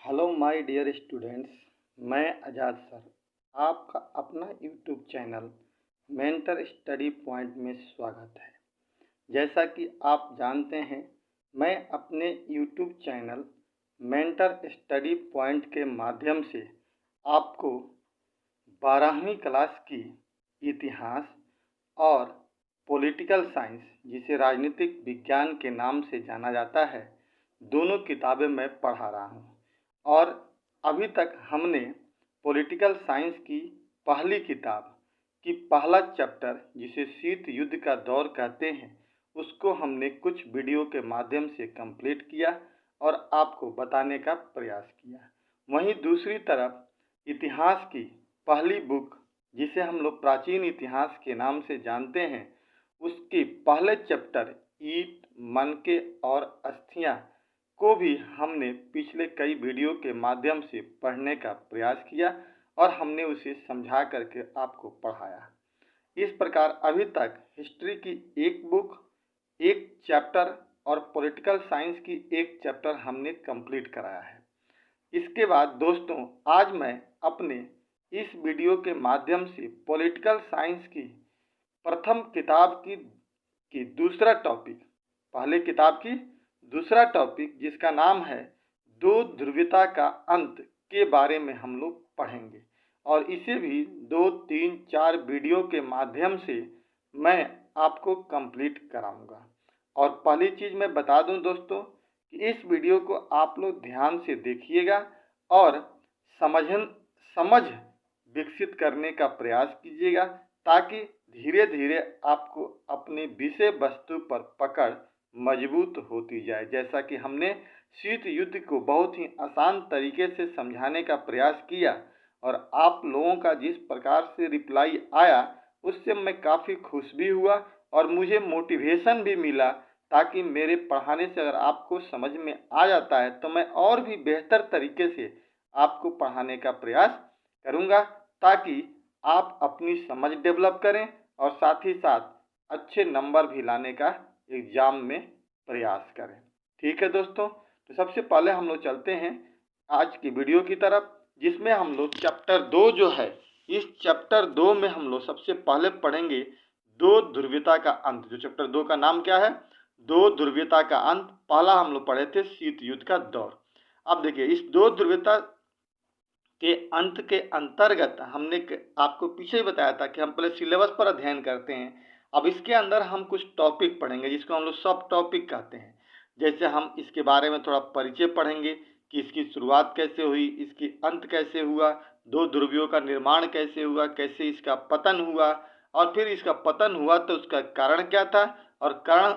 Hello my dear students, मैं आज़ाद sir आपका अपना YouTube channel mentor study point में स्वागत है। जैसा कि आप जानते हैं, मैं अपने YouTube channel mentor study point के माध्यम से आपको 12वीं क्लास की इतिहास और पॉलिटिकल साइंस, जिसे राजनीतिक विज्ञान के नाम से जाना जाता है, दोनों किताबें मैं पढ़ा रहा हूँ। और अभी तक हमने पॉलिटिकल साइंस की पहली किताब की पहला चैप्टर, जिसे शीत युद्ध का दौर कहते हैं, उसको हमने कुछ वीडियो के माध्यम से कंप्लीट किया और आपको बताने का प्रयास किया। वहीं दूसरी तरफ इतिहास की पहली बुक, जिसे हम लोग प्राचीन इतिहास के नाम से जानते हैं, उसके पहले चैप्टर ईंट, मनके और अस्थियां को भी हमने पिछले कई वीडियो के माध्यम से पढ़ने का प्रयास किया और हमने उसे समझा करके आपको पढ़ाया। इस प्रकार अभी तक हिस्ट्री की एक बुक, एक चैप्टर और पॉलिटिकल साइंस की एक चैप्टर हमने कंप्लीट कराया है। इसके बाद दोस्तों, आज मैं अपने इस वीडियो के माध्यम से पॉलिटिकल साइंस की प्रथम किताब की दूसरा टॉपिक, पहले किताब की दूसरा टॉपिक, जिसका नाम है दो ध्रुवीयता का अंत, के बारे में हम लोग पढ़ेंगे और इसे भी 2, 3, 4 वीडियो के माध्यम से मैं आपको कंप्लीट कराऊंगा। और पहली चीज़ मैं बता दूं दोस्तों कि इस वीडियो को आप लोग ध्यान से देखिएगा और समझ विकसित करने का प्रयास कीजिएगा, ताकि धीरे धीरे आपको अपने विषय वस्तु पर पकड़ मजबूत होती जाए। जैसा कि हमने शीत युद्ध को बहुत ही आसान तरीके से समझाने का प्रयास किया और आप लोगों का जिस प्रकार से रिप्लाई आया, उससे मैं काफ़ी खुश भी हुआ और मुझे मोटिवेशन भी मिला, ताकि मेरे पढ़ाने से अगर आपको समझ में आ जाता है तो मैं और भी बेहतर तरीके से आपको पढ़ाने का प्रयास करूँगा, ताकि आप अपनी समझ डेवलप करें और साथ ही साथ अच्छे नंबर भी लाने का एग्ज़ाम में प्रयास करें। ठीक है दोस्तों, तो सबसे पहले हम लोग चलते हैं आज की वीडियो की तरफ, जिसमें हम लोग चैप्टर 2 जो है, इस चैप्टर 2 में हम लोग सबसे पहले पढ़ेंगे दो ध्रुवीयता का अंत। जो चैप्टर 2 का नाम क्या है? दो ध्रुवीयता का अंत। पहला हम लोग पढ़े थे शीत युद्ध का दौर। अब देखिए, इस दो ध्रुवीयता के अंत के अंतर्गत हमने आपको पीछे ही बताया था कि हम पहले सिलेबस पर अध्ययन करते हैं। अब इसके अंदर हम कुछ टॉपिक पढ़ेंगे, जिसको हम लोग सब टॉपिक कहते हैं। जैसे हम इसके बारे में थोड़ा परिचय पढ़ेंगे कि इसकी शुरुआत कैसे हुई, इसकी अंत कैसे हुआ, दो ध्रुवियों का निर्माण कैसे हुआ, कैसे इसका पतन हुआ, और फिर इसका पतन हुआ तो उसका कारण क्या था, और कारण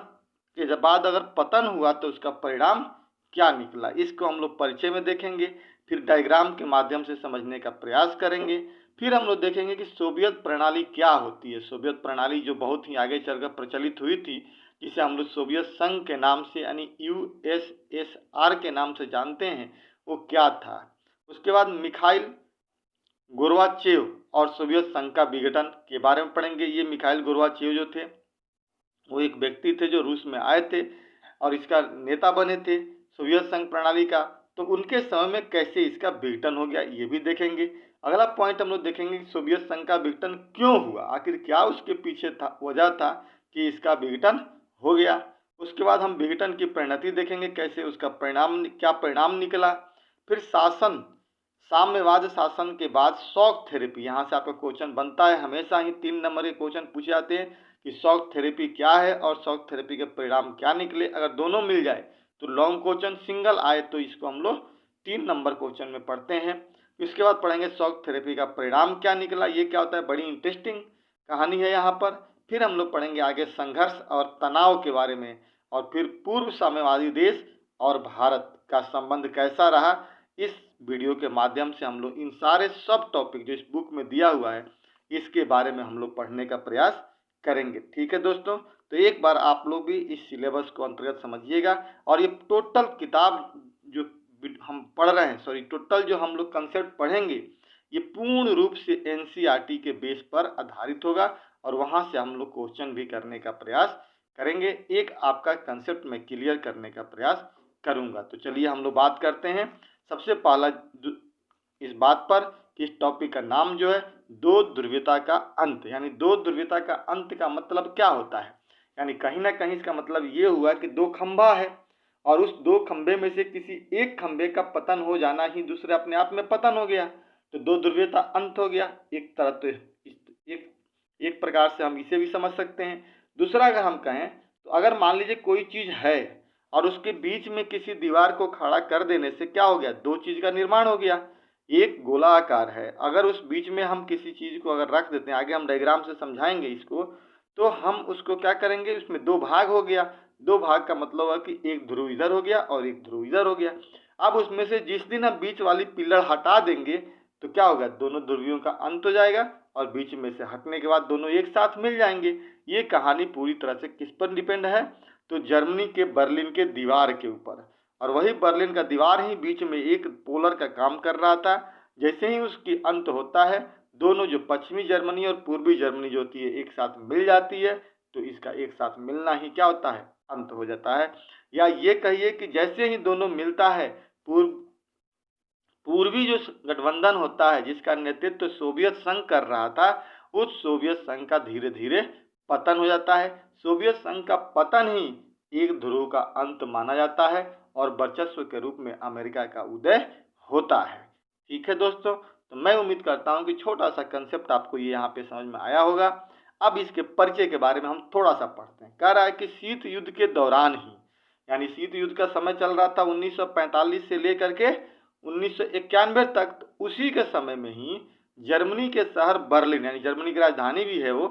के बाद अगर पतन हुआ तो उसका परिणाम क्या निकला। इसको हम लोग परिचय में देखेंगे, फिर डायग्राम के माध्यम से समझने का प्रयास करेंगे। फिर हम लोग देखेंगे कि सोवियत प्रणाली क्या होती है। सोवियत प्रणाली जो बहुत ही आगे चलकर प्रचलित हुई थी, जिसे हम लोग सोवियत संघ के नाम से यानी यूएसएसआर के नाम से जानते हैं, वो क्या था। उसके बाद मिखाइल गोर्बाचेव और सोवियत संघ का विघटन के बारे में पढ़ेंगे। ये मिखाइल गोर्बाचेव जो थे, वो एक व्यक्ति थे जो रूस में आए थे और इसका नेता बने थे सोवियत संघ प्रणाली का। तो उनके समय में कैसे इसका विघटन हो गया, ये भी देखेंगे। अगला पॉइंट हम लोग देखेंगे कि सोवियत संघ का विघटन क्यों हुआ, आखिर क्या उसके पीछे वजह था कि इसका विघटन हो गया। उसके बाद हम विघटन की परिणति देखेंगे, कैसे उसका क्या परिणाम निकला। फिर साम्यवाद शासन के बाद शॉक थेरेपी, यहाँ से आपका क्वेश्चन बनता है, हमेशा ही 3 नंबर के क्वेश्चन पूछे जाते हैं कि शॉक थेरेपी क्या है और शॉक थेरेपी के परिणाम क्या निकले। अगर दोनों मिल जाए तो लॉन्ग क्वेश्चन, सिंगल आए तो इसको हम लोग 3 नंबर क्वेश्चन में पढ़ते हैं। इसके बाद पढ़ेंगे शॉक थेरेपी का परिणाम क्या निकला, ये क्या होता है, बड़ी इंटरेस्टिंग कहानी है यहाँ पर। फिर हम लोग पढ़ेंगे आगे संघर्ष और तनाव के बारे में, और फिर पूर्व साम्यवादी देश और भारत का संबंध कैसा रहा। इस वीडियो के माध्यम से हम लोग इन सारे सब टॉपिक जो इस बुक में दिया हुआ है, इसके बारे में हम लोग पढ़ने का प्रयास करेंगे। ठीक है दोस्तों, तो एक बार आप लोग भी इस सिलेबस को अंतर्गत समझिएगा। और ये टोटल किताब जो हम पढ़ रहे हैं, टोटल जो हम लोग कंसेप्ट पढ़ेंगे, ये पूर्ण रूप से एनसीईआरटी के बेस पर आधारित होगा और वहाँ से हम लोग क्वेश्चन भी करने का प्रयास करेंगे। एक आपका कंसेप्ट में क्लियर करने का प्रयास करूँगा। तो चलिए हम लोग बात करते हैं। सबसे पहला इस बात पर कि इस टॉपिक का नाम जो है दो ध्रुवीयता का अंत, यानी दो ध्रुवीयता का अंत का मतलब क्या होता है। यानी कहीं ना कहीं इसका मतलब ये हुआ कि दो खंभा है और उस दो खंभे में से किसी एक खंभे का पतन हो जाना ही दूसरे अपने आप में पतन हो गया, तो दो ध्रुवीयता अंत हो गया। एक तरह तो एक प्रकार से हम इसे भी समझ सकते हैं। दूसरा अगर हम कहें तो अगर मान लीजिए कोई चीज है और उसके बीच में किसी दीवार को खड़ा कर देने से क्या हो गया, दो चीज का निर्माण हो गया। एक गोलाकार है, अगर उस बीच में हम किसी चीज को अगर रख देते हैं, आगे हम डायग्राम से समझाएंगे इसको, तो हम उसको क्या करेंगे, उसमें दो भाग हो गया। दो भाग का मतलब है कि एक ध्रुव इधर हो गया और एक ध्रुव इधर हो गया। अब उसमें से जिस दिन हम बीच वाली पिलर हटा देंगे तो क्या होगा, दोनों ध्रुवियों का अंत हो जाएगा और बीच में से हटने के बाद दोनों एक साथ मिल जाएंगे। ये कहानी पूरी तरह से किस पर डिपेंड है, तो जर्मनी के बर्लिन के दीवार के ऊपर। और वही बर्लिन का दीवार ही बीच में एक पोलर का काम कर रहा था। जैसे ही उसकी अंत होता है, दोनों जो पश्चिमी जर्मनी और पूर्वी जर्मनी जो होती है एक साथ मिल जाती है, तो इसका एक साथ मिलना ही क्या होता है, अंत हो जाता है। या ये कहिए कि जैसे ही दोनों मिलता है, पूर्वी जो गठबंधन होता है जिसका नेतृत्व सोवियत संघ कर रहा था, उस सोवियत संघ का धीरे धीरे पतन हो जाता है। सोवियत संघ का पतन ही एक ध्रुव का अंत माना जाता है और वर्चस्व के रूप में अमेरिका का उदय होता है। ठीक है दोस्तों, तो मैं उम्मीद करता हूं कि छोटा सा कंसेप्ट आपको ये यहाँ पे समझ में आया होगा। अब इसके परिचय के बारे में हम थोड़ा सा पढ़ते हैं। कह रहा है कि शीत युद्ध के दौरान ही, यानी शीत युद्ध का समय चल रहा था 1945 से लेकर के 1991 तक, तो उसी के समय में ही जर्मनी के शहर बर्लिन, यानी जर्मनी की राजधानी भी है वो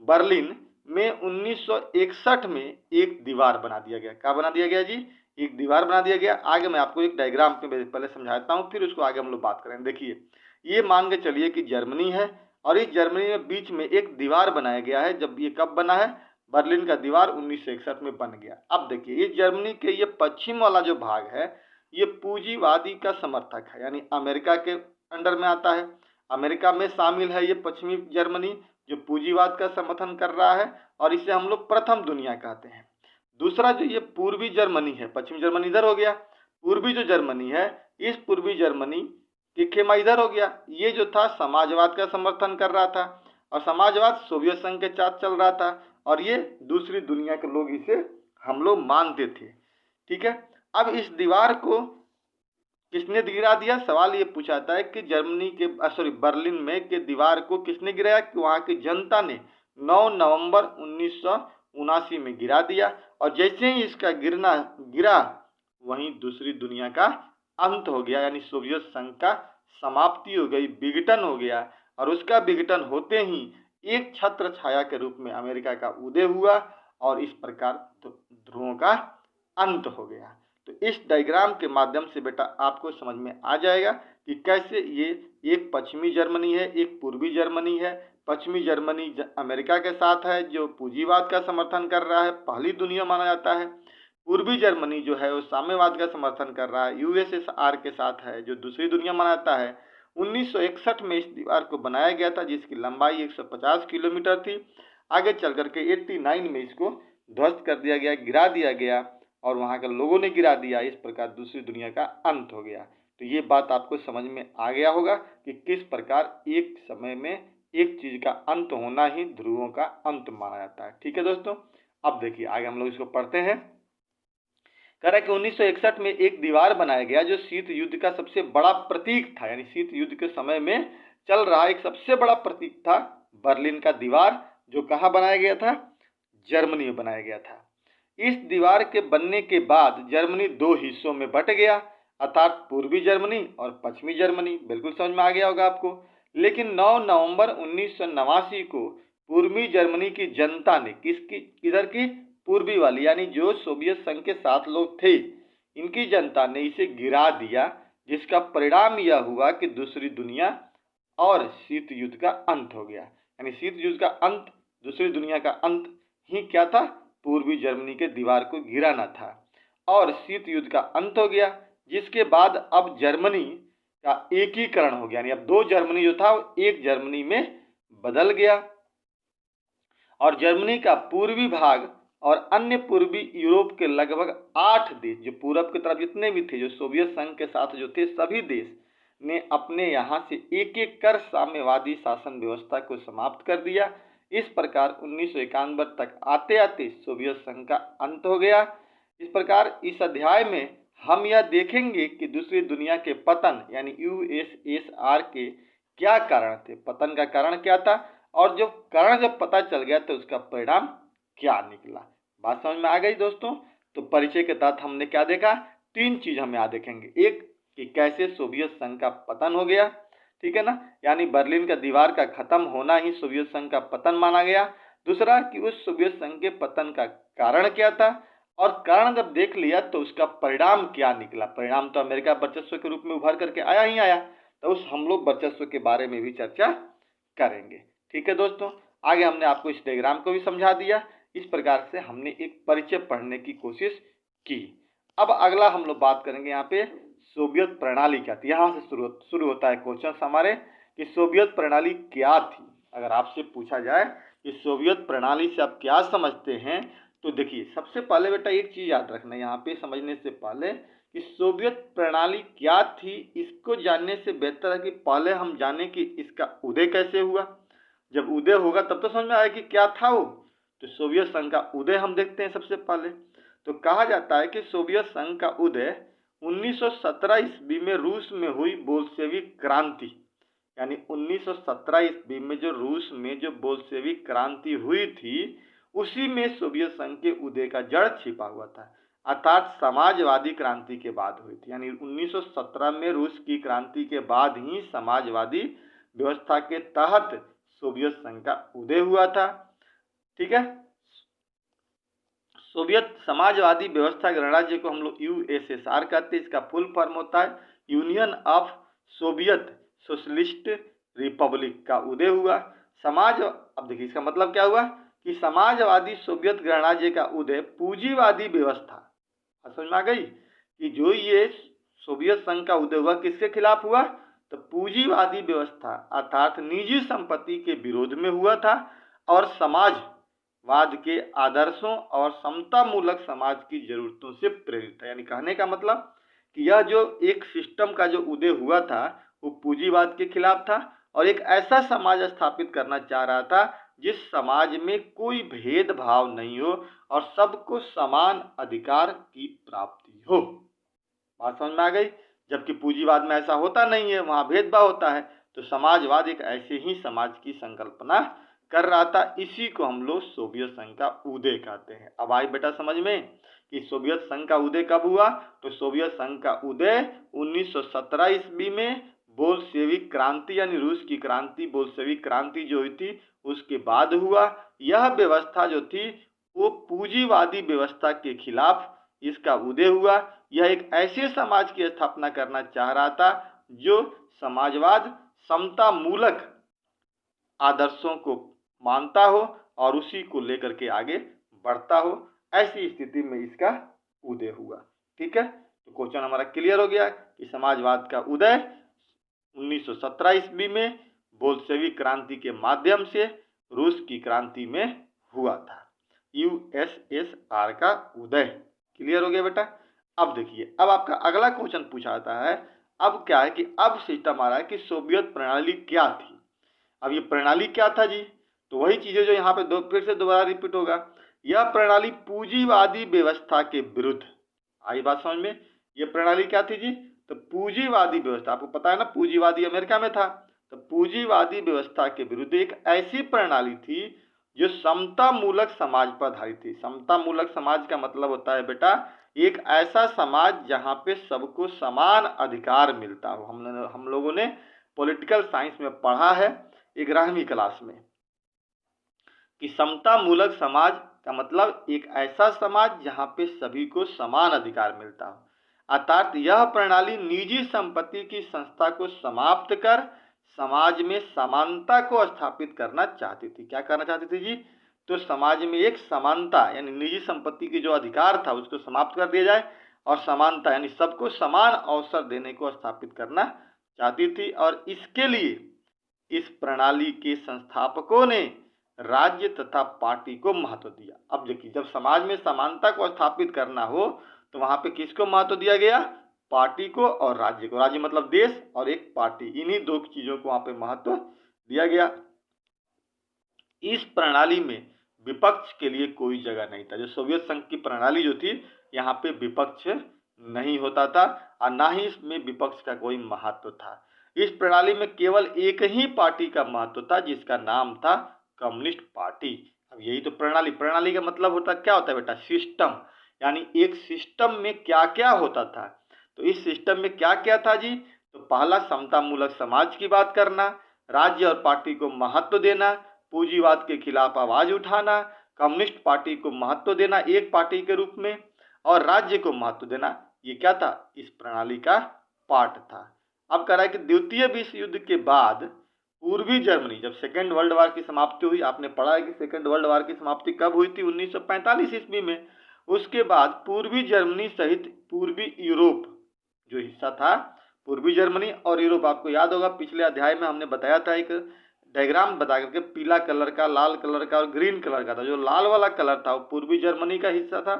बर्लिन में 1961 में एक दीवार बना दिया गया। क्या बना दिया गया जी, एक दीवार बना दिया गया। आगे मैं आपको एक डायग्राम पे पहले समझाता हूँ, फिर उसको आगे हम लोग बात करेंगे। देखिए, ये मान के चलिए कि जर्मनी है और इस जर्मनी में बीच में एक दीवार बनाया गया है। जब ये कब बना है, बर्लिन का दीवार 1961 में बन गया। अब देखिए, इस जर्मनी के ये पश्चिम वाला जो भाग है ये पूंजीवादी का समर्थक है, यानी अमेरिका के अंडर में आता है। अमेरिका में शामिल है ये पश्चिमी जर्मनी जो पूंजीवाद का समर्थन कर रहा है, और इसे हम लोग प्रथम दुनिया कहते हैं। दूसरा जो ये पूर्वी जर्मनी है, पश्चिमी जर्मनी इधर हो गया, पूर्वी जो जर्मनी है, इस पूर्वी जर्मनी की खेमा इधर हो गया। ये जो था समाजवाद का समर्थन कर रहा था और समाजवाद सोवियत संघ के साथ चल रहा था, और ये दूसरी दुनिया के लोग इसे हम लोग मानते थे। ठीक है, अब इस दीवार को किसने गिरा दिया, सवाल ये पूछा जाता है कि जर्मनी के बर्लिन में के दीवार को किसने गिराया, कि वहां की जनता ने 9 नवंबर 1979 में गिरा दिया। और जैसे ही इसका गिरा वहीं दूसरी दुनिया का अंत हो गया, यानी सोवियत संघ का समाप्ति हो गई, विघटन हो गया। और उसका विघटन होते ही एक छत्र छाया के रूप में अमेरिका का उदय हुआ और इस प्रकार ध्रुवों का अंत हो गया। तो इस डायग्राम के माध्यम से बेटा आपको समझ में आ जाएगा कि कैसे ये एक पश्चिमी जर्मनी है, एक पूर्वी जर्मनी है। पश्चिमी जर्मनी अमेरिका के साथ है जो पूंजीवाद का समर्थन कर रहा है, पहली दुनिया माना जाता है। पूर्वी जर्मनी जो है वो साम्यवाद का समर्थन कर रहा है, यूएसएसआर के साथ है जो दूसरी दुनिया माना जाता है। 1961 में इस दीवार को बनाया गया था जिसकी लंबाई 150 किलोमीटर थी। आगे चल करके 89 में इसको ध्वस्त कर दिया गया, गिरा दिया गया और वहाँ के लोगों ने गिरा दिया। इस प्रकार दूसरी दुनिया का अंत हो गया। तो ये बात आपको समझ में आ गया होगा कि किस प्रकार एक समय में एक चीज का अंत होना ही ध्रुवों का अंत माना जाता है। ठीक है दोस्तों, अब देखिए आगे हम लोग इसको पढ़ते हैं। कह रहा है कि 1961 में एक दीवार बनाया गया जो शीत युद्ध का सबसे बड़ा प्रतीक था, यानी शीत युद्ध के समय में चल रहा एक सबसे बड़ा प्रतीक था बर्लिन का दीवार, जो कहाँ बनाया गया था, जर्मनी में बनाया गया था। इस दीवार के बनने के बाद जर्मनी दो हिस्सों में बट गया, अर्थात पूर्वी जर्मनी और पश्चिमी जर्मनी। बिल्कुल समझ में आ गया होगा आपको। लेकिन 9 नवंबर 1989 को पूर्वी जर्मनी की जनता ने किधर की, पूर्वी वाली, यानी जो सोवियत संघ के साथ लोग थे, इनकी जनता ने इसे गिरा दिया, जिसका परिणाम यह हुआ कि दूसरी दुनिया और शीत युद्ध का अंत हो गया। यानी शीत युद्ध का अंत, दूसरी दुनिया का अंत ही क्या था, पूर्वी जर्मनी के दीवार को गिराना था और शीत युद्ध का अंत हो गया। जिसके बाद अब जर्मनी का एकीकरण हो गया, यानी अब दो जर्मनी जो था वो एक जर्मनी में बदल गया और जर्मनी का पूर्वी भाग और अन्य पूर्वी यूरोप के लगभग 8 देश, जो पूरब की तरफ जितने भी थे, जो सोवियत संघ के साथ जो थे, सभी देश ने अपने यहाँ से एक एक कर साम्यवादी शासन व्यवस्था को समाप्त कर दिया। इस प्रकार 1991 तक आते आते सोवियत संघ का अंत हो गया। इस प्रकार इस अध्याय में हम यह देखेंगे कि दूसरी दुनिया के पतन यानी यूएसएसआर के क्या कारण थे, पतन का कारण क्या था, और जो कारण जब पता चल गया तो उसका परिणाम क्या निकला। बात समझ में आ गई दोस्तों? तो परिचय के तहत हमने क्या देखा, 3 चीज हम यहाँ देखेंगे। एक कि कैसे सोवियत संघ का पतन हो गया, ठीक है ना, यानी बर्लिन का दीवार का खत्म होना ही सोवियत संघ का पतन माना गया। दूसरा कि उस सोवियत संघ के पतन का कारण क्या था, और कारण जब देख लिया तो उसका परिणाम क्या निकला। परिणाम तो अमेरिका वर्चस्व के रूप में उभर करके आया ही आया, तो उस हम लोग वर्चस्व के बारे में भी चर्चा करेंगे। ठीक है दोस्तों, आगे हमने आपको इस डायग्राम को भी समझा दिया। इस प्रकार से हमने एक परिचय पढ़ने की कोशिश की। अब अगला हम लोग बात करेंगे यहाँ पे सोवियत प्रणाली क्या थी। यहाँ से शुरू होता है क्वेश्चन हमारे कि सोवियत प्रणाली क्या थी। अगर आपसे पूछा जाए कि सोवियत प्रणाली से आप क्या समझते हैं, तो देखिए सबसे पहले बेटा एक चीज याद रखना यहाँ पे समझने से पहले कि सोवियत प्रणाली क्या थी, इसको जानने से बेहतर है कि पहले हम जाने कि इसका उदय कैसे हुआ। जब उदय होगा तब तो समझ में आएगा कि क्या था वो। तो सोवियत संघ का उदय हम देखते हैं सबसे पहले। तो कहा जाता है कि सोवियत संघ का उदय 1917 ईस्वी में रूस में हुई बोल्शेविक क्रांति, यानी 1917 ईस्वी में जो रूस में जो बोल्शेविक क्रांति हुई थी, उसी में सोवियत संघ के उदय का जड़ छिपा हुआ था, अर्थात समाजवादी क्रांति के बाद हुई थी। यानी 1917 में रूस की क्रांति के बाद ही समाजवादी व्यवस्था के तहत सोवियत संघ का उदय हुआ था। ठीक है, सोवियत समाजवादी व्यवस्था गणराज्य को हम लोग यूएसएसआर कहते हैं। इसका फुल फॉर्म होता है union of Soviet socialist Republic का उदय हुआ। अब देखिए इसका मतलब क्या हुआ कि समाजवादी सोवियत गणराज्य का उदय पूंजीवादी व्यवस्था, समझ में आ गई कि जो ये सोवियत संघ का उदय हुआ किसके खिलाफ हुआ, तो पूंजीवादी व्यवस्था अर्थात निजी संपत्ति के विरोध में हुआ था, और समाजवाद के आदर्शों और समता मूलक समाज की जरूरतों से प्रेरित था। यानी कहने का मतलब कि यह जो एक सिस्टम का जो उदय हुआ था वो पूंजीवाद के खिलाफ था, और एक ऐसा समाज स्थापित करना चाह रहा था जिस समाज में कोई भेदभाव नहीं हो और सबको समान अधिकार की प्राप्ति हो। बात समझ में आ गई? जबकि पूंजीवाद में ऐसा होता नहीं है, वहां भेदभाव होता है। तो समाजवाद एक ऐसे ही समाज की संकल्पना कर रहा था। इसी को हम लोग सोवियत संघ का उदय कहते हैं। अब आई बेटा समझ में कि सोवियत संघ का उदय कब हुआ, तो सोवियत संघ का उदय 1917 ईस्वी में बोल्शेविक क्रांति यानी रूस की क्रांति बोल्शेविक क्रांति जो हुई थी उसके बाद हुआ। यह व्यवस्था जो थी वो पूंजीवादी व्यवस्था के खिलाफ इसका उदय हुआ। यह एक ऐसे समाज की स्थापना करना चाह रहा था जो समाजवाद समता मूलक आदर्शों को मानता हो और उसी को लेकर के आगे बढ़ता हो। ऐसी स्थिति में इसका उदय हुआ। ठीक है, तो क्वेश्चन हमारा क्लियर हो गया कि समाजवाद का उदय 1917 ईस्वी में बोल्शेविक क्रांति के माध्यम से रूस की क्रांति में हुआ था। यूएसएसआर का उदय क्लियर हो गया बेटा। अब देखिए, अब आपका अगला क्वेश्चन पूछा जाता है, अब क्या है कि अब सिस्टम आ रहा है कि सोवियत प्रणाली क्या थी। अब ये प्रणाली क्या था जी, तो वही चीजें जो यहाँ पे फिर से दोबारा रिपीट होगा। यह प्रणाली पूंजीवादी व्यवस्था के विरुद्ध, आई बात समझ में? ये प्रणाली क्या थी जी, तो पूंजीवादी व्यवस्था, आपको पता है ना पूंजीवादी अमेरिका में था, तो पूंजीवादी व्यवस्था के विरुद्ध एक ऐसी प्रणाली थी जो समता मूलक समाज पर आधारित थी। समता मूलक समाज का मतलब होता है बेटा एक ऐसा समाज जहाँ पे सबको समान अधिकार मिलता हो। हम लोगों ने पॉलिटिकल साइंस में पढ़ा है 11वीं क्लास में कि समता मूलक समाज का मतलब एक ऐसा समाज जहाँ पे सभी को समान अधिकार मिलता हो। अर्थात यह प्रणाली निजी संपत्ति की संस्था को समाप्त कर समाज में समानता को स्थापित करना चाहती थी। क्या करना चाहती थी जी, तो समाज में एक समानता यानी निजी संपत्ति की जो अधिकार था उसको समाप्त कर दिया जाए और समानता यानी सबको समान अवसर देने को स्थापित करना चाहती थी। और इसके लिए इस प्रणाली के संस्थापकों ने राज्य तथा पार्टी को महत्व दिया। अब देखिए, जब समाज में समानता को स्थापित करना हो तो वहां पे किसको महत्व दिया गया? पार्टी को और राज्य को। राज्य मतलब देश और एक पार्टी, इन्हीं दो चीजों को वहां पे महत्व दिया गया। इस प्रणाली में विपक्ष के लिए कोई जगह नहीं था। जो सोवियत संघ की प्रणाली जो थी, यहाँ पे विपक्ष नहीं होता था और ना ही इसमें विपक्ष का कोई महत्व था। इस प्रणाली में केवल एक ही पार्टी का महत्व था, जिसका नाम था कम्युनिस्ट पार्टी। अब यही तो प्रणाली का मतलब होता क्या होता है बेटा? सिस्टम। यानी एक सिस्टम में क्या क्या होता था। तो इस सिस्टम में क्या क्या था जी? तो पहला, समतामूलक समाज की बात करना, राज्य और पार्टी को महत्व देना, पूंजीवाद के खिलाफ आवाज उठाना, कम्युनिस्ट पार्टी को महत्व देना एक पार्टी के रूप में, और राज्य को महत्व देना, ये क्या था? इस प्रणाली का पार्ट था। अब कह रहा है कि द्वितीय विश्व युद्ध के बाद पूर्वी जर्मनी, जब सेकेंड वर्ल्ड वार की समाप्ति हुई, आपने पढ़ा है कि सेकेंड वर्ल्ड वार की समाप्ति कब हुई थी? 1945 ईस्वी में। उसके बाद पूर्वी जर्मनी सहित पूर्वी यूरोप जो हिस्सा था, पूर्वी जर्मनी और यूरोप, आपको याद होगा पिछले अध्याय में हमने बताया था, एक डायग्राम बता करके, पीला कलर का, लाल कलर का और ग्रीन कलर का था। जो लाल वाला कलर था वो पूर्वी जर्मनी का हिस्सा था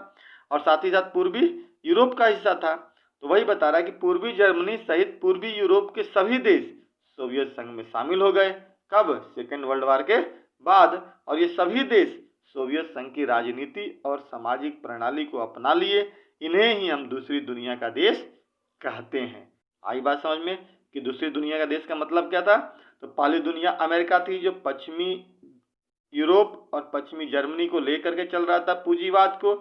और साथ ही साथ पूर्वी यूरोप का हिस्सा था। तो वही बता रहा है कि पूर्वी जर्मनी सहित पूर्वी यूरोप के सभी देश सोवियत संघ में शामिल हो गए। कब? सेकेंड वर्ल्ड वार के बाद। और ये सभी देश सोवियत संघ की राजनीति और सामाजिक प्रणाली को अपना लिए। इन्हें ही हम दूसरी दुनिया का देश कहते हैं। आई बात समझ में कि दूसरी दुनिया का देश का मतलब क्या था? तो पहली दुनिया अमेरिका थी, जो पश्चिमी यूरोप और पश्चिमी जर्मनी को लेकर के चल रहा था पूंजीवाद को।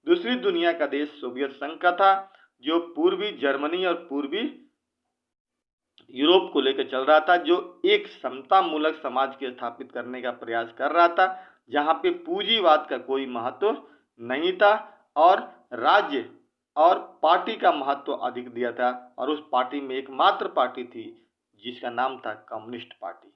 दूसरी दुनिया का देश सोवियत संघ का था, जो पूर्वी जर्मनी और पूर्वी यूरोप को लेकर चल रहा था, जो एक समतामूलक समाज के स्थापित करने का प्रयास कर रहा था, जहां पे पूंजीवाद का कोई महत्व नहीं था और राज्य और पार्टी का महत्व अधिक दिया था। और उस पार्टी में एकमात्र पार्टी थी जिसका नाम था कम्युनिस्ट पार्टी।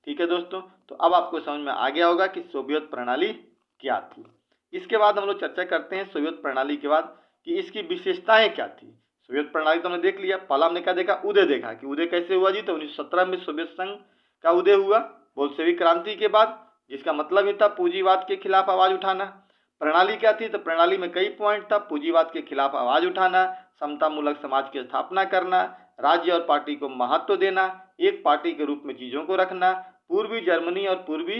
ठीक है दोस्तों, तो अब आपको समझ में आ गया होगा कि सोवियत प्रणाली क्या थी। इसके बाद हम लोग चर्चा करते हैं सोवियत प्रणाली के बाद कि इसकी विशेषताएं क्या थी। सोवियत प्रणाली तो हमने देख लिया। पहला हमने क्या देखा? उदय देखा कि उदय कैसे हुआ जी? तो 1917 में सोवियत संघ का उदय हुआ बोल्शेविक क्रांति के बाद, जिसका मतलब ही था पूंजीवाद के खिलाफ आवाज उठाना। प्रणाली क्या थी? तो प्रणाली में कई पॉइंट था। पूंजीवाद के खिलाफ आवाज उठाना, समतामूलक समाज की स्थापना करना, राज्य और पार्टी को महत्व देना, एक पार्टी के रूप में चीजों को रखना, पूर्वी जर्मनी और पूर्वी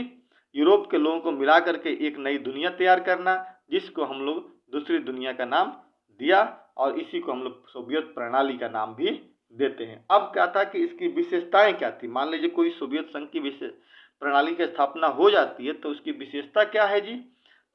यूरोप के लोगों को मिला करके एक नई दुनिया तैयार करना, जिसको हम लोग दूसरी दुनिया का नाम दिया और इसी को हम लोग सोवियत प्रणाली का नाम भी देते हैं। अब क्या था कि इसकी विशेषताएं क्या थी? मान लीजिए कोई सोवियत संघ की प्रणाली की स्थापना हो जाती है तो उसकी विशेषता क्या है जी?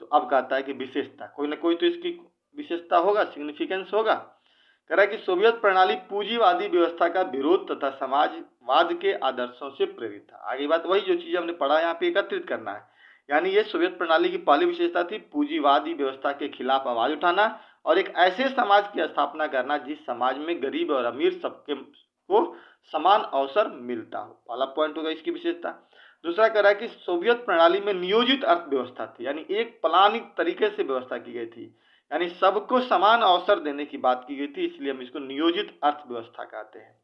तो अब कहता है कि विशेषता, कोई ना कोई तो इसकी विशेषता होगा, सिग्निफिकेंस होगा। कह रहा है कि सोवियत प्रणाली पूंजीवादी व्यवस्था का विरोध तथा समाजवाद के आदर्शों से प्रेरित था। आगे बात वही जो चीज हमने पढ़ा यहाँ पे एकत्रित करना है। यानी ये सोवियत प्रणाली की पहली विशेषता थी पूंजीवादी व्यवस्था के खिलाफ आवाज उठाना और एक ऐसे समाज की स्थापना करना जिस समाज में गरीब और अमीर सबके को समान अवसर मिलता हो। पहला पॉइंट होगा इसकी विशेषता। दूसरा कह रहा है कि सोवियत प्रणाली में नियोजित अर्थव्यवस्था थी, यानी एक प्लानिंग तरीके से व्यवस्था की गई थी, यानी सबको समान अवसर देने की बात की गई थी, इसलिए हम इसको नियोजित अर्थव्यवस्था कहते हैं।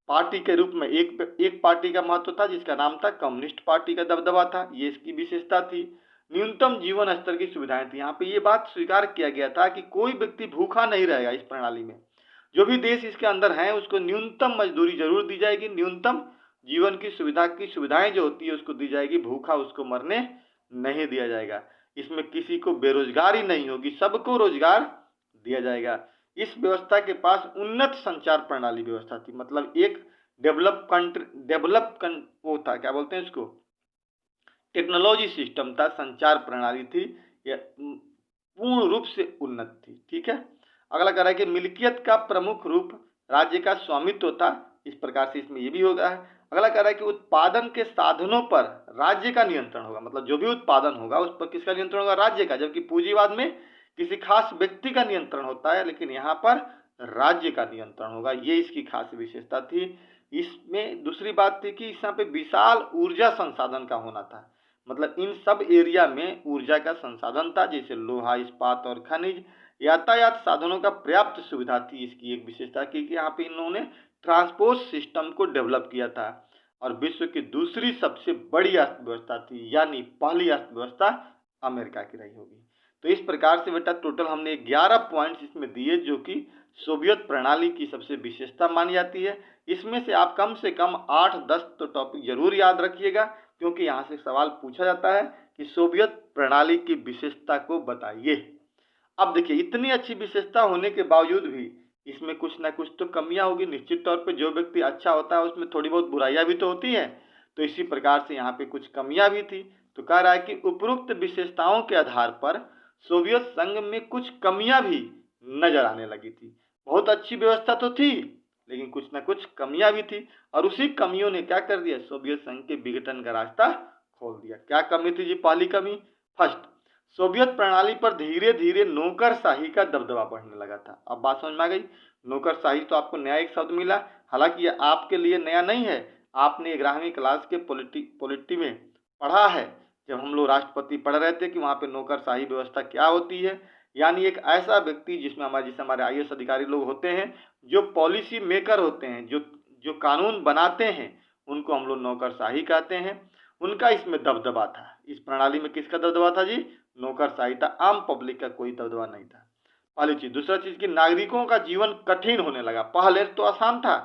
पार्टी के रूप में एक पार्टी का महत्व था जिसका नाम था कम्युनिस्ट पार्टी का दबदबा था, ये इसकी विशेषता थी। न्यूनतम जीवन स्तर की सुविधाएं थी। यहाँ पे ये बात स्वीकार किया गया था कि कोई व्यक्ति भूखा नहीं रहेगा इस प्रणाली में। जो भी देश इसके अंदर हैं उसको न्यूनतम मजदूरी जरूर दी जाएगी, न्यूनतम जीवन की सुविधाएं जो होती है उसको दी जाएगी, भूखा उसको मरने नहीं दिया जाएगा। इसमें किसी को बेरोजगारी नहीं होगी, सबको रोजगार दिया जाएगा। इस व्यवस्था के पास उन्नत संचार प्रणाली व्यवस्था थी, मतलब एक वो था, क्या बोलते हैं इसको, टेक्नोलॉजी सिस्टम था, संचार प्रणाली थी, यह पूर्ण रूप से उन्नत थी। ठीक है। अगला कह रहा है कि मिल्कियत का प्रमुख रूप राज्य का स्वामित्व था, इस प्रकार से इसमें ये भी होगा है। अगला कह रहा है कि उत्पादन के साधनों पर राज्य का नियंत्रण होगा, मतलब जो भी उत्पादन होगा उस पर किसका नियंत्रण होगा? राज्य का। जबकि पूंजीवाद में किसी खास व्यक्ति का नियंत्रण होता है, लेकिन यहाँ पर राज्य का नियंत्रण होगा, ये इसकी खास विशेषता थी। इसमें दूसरी बात थी कि यहाँ पे विशाल ऊर्जा संसाधन का होना था, मतलब इन सब एरिया में ऊर्जा का संसाधन था, जैसे लोहा, इस्पात और खनिज। यातायात साधनों का पर्याप्त सुविधा थी, इसकी एक विशेषता की कि यहाँ पे इन्होंने ट्रांसपोर्ट सिस्टम को डेवलप किया था। और विश्व की दूसरी सबसे बड़ी अर्थव्यवस्था थी, यानी पहली अर्थव्यवस्था अमेरिका की रही होगी। तो इस प्रकार से बेटा टोटल हमने 11 पॉइंट्स इसमें दिए जो कि सोवियत प्रणाली की सबसे विशेषता मानी जाती है। इसमें से आप कम से कम 8-10 तो टॉपिक जरूर याद रखिएगा, क्योंकि यहाँ से सवाल पूछा जाता है कि सोवियत प्रणाली की विशेषता को बताइए। अब देखिए, इतनी अच्छी विशेषता होने के बावजूद भी इसमें कुछ ना कुछ तो कमियां होगी। निश्चित तौर पे जो व्यक्ति अच्छा होता है उसमें थोड़ी बहुत बुराइयां भी तो होती हैं। तो इसी प्रकार से यहाँ पे कुछ कमियां भी थी। तो कह रहा है कि उपरोक्त विशेषताओं के आधार पर सोवियत संघ में कुछ कमियां भी नजर आने लगी थी। बहुत अच्छी व्यवस्था तो थी, लेकिन कुछ ना कुछ कमियां भी थी, और उसी कमियों ने क्या कर दिया, सोवियत संघ के विघटन का रास्ता खोल दिया। क्या कमी थी जी? पहली कमी, फर्स्ट, सोवियत प्रणाली पर धीरे धीरे नौकरशाही का दबदबा बढ़ने लगा था। अब बात समझ में आ गई। नौकरशाही तो आपको नया एक शब्द मिला, हालांकि यह आपके लिए नया नहीं है। आपने 11वीं क्लास के पॉलिटी में पढ़ा है, जब हम लोग राष्ट्रपति पढ़ रहे थे, कि वहाँ पे नौकरशाही व्यवस्था क्या होती है। यानी एक ऐसा व्यक्ति जिसमें हमारे IAS अधिकारी लोग होते हैं, जो पॉलिसी मेकर होते हैं, जो कानून बनाते हैं, उनको हम लोग नौकरशाही कहते हैं। उनका इसमें दबदबा था। इस प्रणाली में किसका दबदबा था जी? नौकरशाही था। आम पब्लिक का कोई दबदबा नहीं था। पहली चीज। दूसरा चीज कि नागरिकों का जीवन कठिन होने लगा। पहले तो आसान था,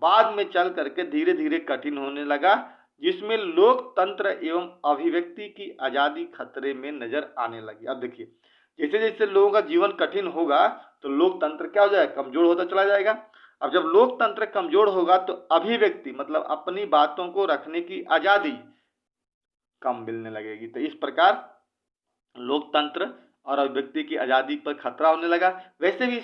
बाद में चल करके धीरे धीरे कठिन होने लगा, जिसमें लोकतंत्र एवं अभिव्यक्ति की आजादी खतरे में नजर आने लगी। अब देखिए, जैसे जैसे लोगों का जीवन कठिन होगा तो लोकतंत्र क्या हो जाएगा? कमजोर होता चला जाएगा। अब जब लोकतंत्र कमजोर होगा तो अभिव्यक्ति मतलब अपनी बातों को रखने की आजादी कम मिलने लगेगी। तो इस प्रकार लोकतंत्र और अभिव्यक्ति की आजादी पर खतरा होने लगा। वैसे भी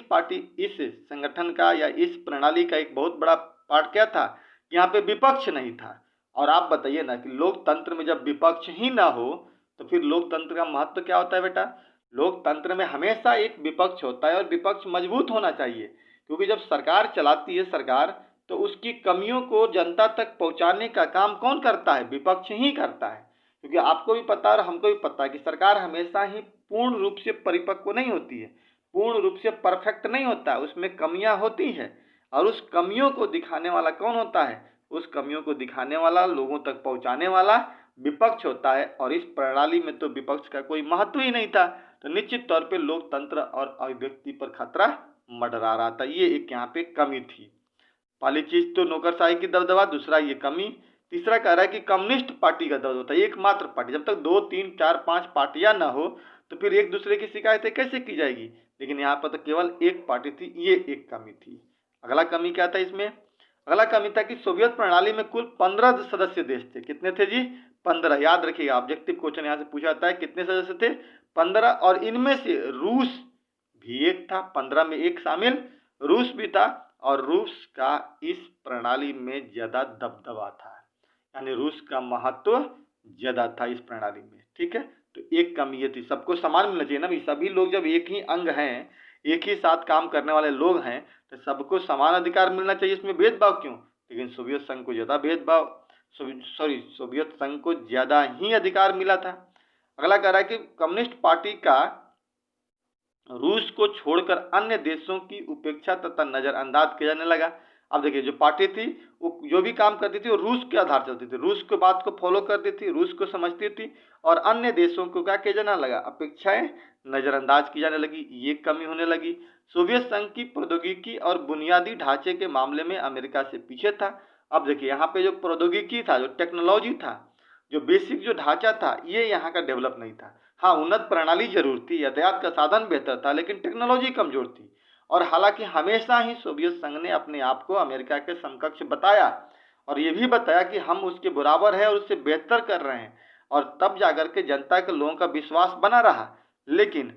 इस संगठन का या इस प्रणाली का एक बहुत बड़ा पार्ट क्या था? यहाँ पे विपक्ष नहीं था। और आप बताइए ना कि लोकतंत्र में जब विपक्ष ही ना हो तो फिर लोकतंत्र का महत्व क्या होता है बेटा? लोकतंत्र में हमेशा एक विपक्ष होता है, और विपक्ष मजबूत होना चाहिए, क्योंकि जब सरकार चलाती है सरकार, तो उसकी कमियों को जनता तक पहुंचाने का काम कौन करता है? विपक्ष ही करता है। क्योंकि आपको भी पता है और हमको भी पता है कि सरकार हमेशा ही पूर्ण रूप से परिपक्व नहीं होती है, पूर्ण रूप से परफेक्ट नहीं होता, उसमें कमियां होती हैं। और उस कमियों को दिखाने वाला कौन होता है? उस कमियों को दिखाने वाला, लोगों तक पहुंचाने वाला विपक्ष होता है। और इस प्रणाली में तो विपक्ष का कोई महत्व ही नहीं था। तो निश्चित तौर पे लोकतंत्र और अभिव्यक्ति पर खतरा मंडरा रहा था। ये एक यहाँ पे कमी थी। पहली चीज तो नौकरशाही की दबदबा, दूसरा ये कमी। तीसरा कह रहा है कि कम्युनिस्ट पार्टी का दबदबा था, एकमात्र पार्टी। जब तक 2, 3, 4, 5 पार्टियां ना हो तो फिर एक दूसरे की शिकायतें कैसे की जाएगी? लेकिन यहाँ पर तो केवल एक पार्टी थी, ये एक कमी थी। अगला कमी क्या था इसमें? अगला कमी था कि सोवियत प्रणाली में कुल 15 सदस्य देश थे। कितने थे जी? 15। याद रखिएगा, ऑब्जेक्टिव क्वेश्चन यहाँ से पूछा जाता है, कितने सदस्य थे? 15। और इनमें से रूस भी एक था, 15 में एक शामिल रूस भी था। और रूस का इस प्रणाली में ज्यादा दबदबा था, यानी रूस का महत्व ज्यादा था इस प्रणाली में। ठीक है, तो एक कमी ये थी। सबको समान मिलना चाहिए ना भाई, सभी लोग जब एक ही अंग हैं, एक ही साथ काम करने वाले लोग हैं, तो सबको समान अधिकार मिलना चाहिए। इसमें भेदभाव क्यों? लेकिन सोवियत संघ को ज्यादा भेदभाव, सोवियत संघ को ज्यादा ही अधिकार मिला था। अगला कह रहा है कि कम्युनिस्ट पार्टी का रूस को छोड़कर अन्य देशों की उपेक्षा तथा नजरअंदाज किया जाने लगा। अब देखिए, जो पार्टी थी वो जो भी काम करती थी वो रूस के आधार चलती थी, रूस के बात को फॉलो करती थी, रूस को समझती थी, और अन्य देशों को क्या किया जाने लगा? अपेक्षाएं नजरअंदाज की जाने लगी। ये कमी होने लगी। सोवियत संघ की प्रौद्योगिकी और बुनियादी ढांचे के मामले में अमेरिका से पीछे था। अब देखिए, यहाँ पे जो प्रौद्योगिकी था, जो टेक्नोलॉजी था, जो बेसिक जो ढांचा था, ये यहाँ का डेवलप नहीं था। हाँ, उन्नत प्रणाली जरूर थी, यातायात का साधन बेहतर था, लेकिन टेक्नोलॉजी कमजोर थी। और हालांकि हमेशा ही सोवियत संघ ने अपने आप को अमेरिका के समकक्ष बताया, और ये भी बताया कि हम उसके बराबर हैं और उससे बेहतर कर रहे हैं, और तब जाकर के जनता के लोगों का विश्वास बना रहा। लेकिन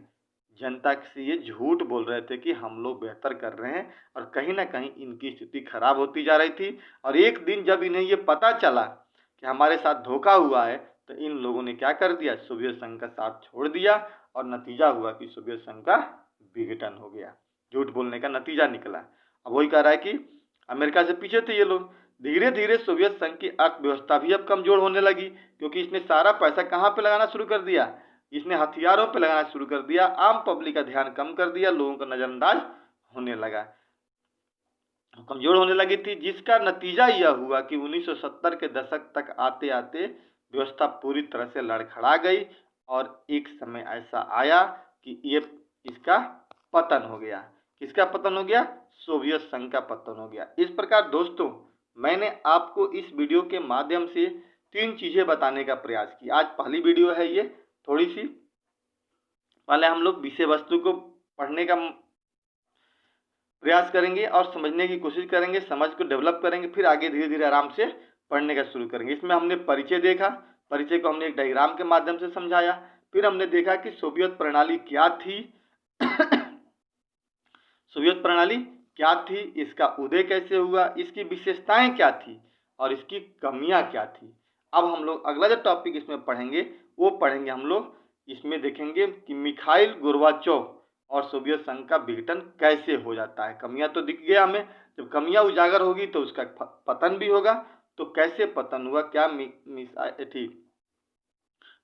जनता से ये झूठ बोल रहे थे कि हम लोग बेहतर कर रहे हैं, और कहीं ना कहीं इनकी स्थिति खराब होती जा रही थी। और एक दिन जब इन्हें ये पता चला कि हमारे साथ धोखा हुआ है, तो इन लोगों ने क्या कर दिया? सोवियत संघ का साथ छोड़ दिया, और नतीजा हुआ कि सोवियत संघ का विघटन हो गया। झूठ बोलने का नतीजा निकला। अब वही कह रहा है कि अमेरिका से पीछे थे ये लोग। धीरे धीरे सोवियत संघ की अर्थव्यवस्था भी अब कमजोर होने लगी, क्योंकि इसने सारा पैसा कहाँ पे लगाना शुरू कर दिया? इसने हथियारों पे लगाना शुरू कर दिया। आम पब्लिक का ध्यान कम कर दिया, लोगों का नजरअंदाज होने लगा। कमजोर होने लगी थी, जिसका नतीजा यह हुआ कि 1970 के दशक तक आते आते व्यवस्था पूरी तरह से लड़खड़ा गई और एक समय ऐसा आया कि ये इसका पतन हो गया। किसका पतन हो गया? सोवियत संघ का पतन हो गया। इस प्रकार दोस्तों, मैंने आपको इस वीडियो के माध्यम से 3 चीजें बताने का प्रयास किया। आज पहली वीडियो है ये, थोड़ी सी पहले हम लोग विषय वस्तु को पढ़ने का प्रयास करेंगे और समझने की कोशिश करेंगे, समझ को डेवलप करेंगे, फिर आगे धीरे धीरे आराम से पढ़ने का शुरू करेंगे। इसमें हमने परिचय देखा, परिचय को हमने एक डायग्राम के माध्यम से समझाया। फिर हमने देखा कि सोवियत प्रणाली क्या थी सोवियत प्रणाली क्या थी, इसका उदय कैसे हुआ, इसकी विशेषताएं क्या थी और इसकी कमियां क्या थी। अब हम लोग अगला जो टॉपिक इसमें पढ़ेंगे वो पढ़ेंगे हम लोग, इसमें देखेंगे कि मिखाइल गोर्बाचोव और सोवियत संघ का विघटन कैसे हो जाता है। कमियां तो दिख गया हमें, जब कमियां उजागर होगी तो उसका पतन भी होगा। तो कैसे पतन हुआ, क्या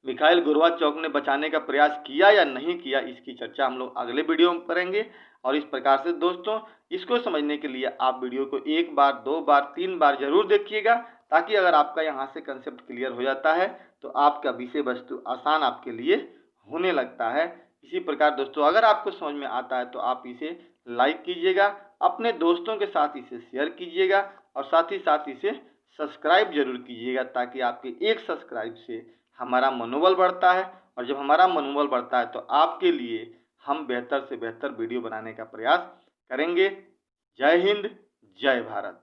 मिखाइल गोर्बाचोव ने बचाने का प्रयास किया या नहीं किया, इसकी चर्चा हम लोग अगले वीडियो में करेंगे। और इस प्रकार से दोस्तों, इसको समझने के लिए आप वीडियो को 1 बार 2 बार 3 बार जरूर देखिएगा, ताकि अगर आपका यहाँ से कंसेप्ट क्लियर हो जाता है तो आपका विषय वस्तु आसान आपके लिए होने लगता है। इसी प्रकार दोस्तों, अगर आपको समझ में आता है तो आप इसे लाइक कीजिएगा, अपने दोस्तों के साथ इसे शेयर कीजिएगा और साथ ही साथ इसे सब्सक्राइब जरूर कीजिएगा, ताकि आपके एक सब्सक्राइब से हमारा मनोबल बढ़ता है और जब हमारा मनोबल बढ़ता है तो आपके लिए हम बेहतर से बेहतर वीडियो बनाने का प्रयास करेंगे। जय हिंद, जय भारत।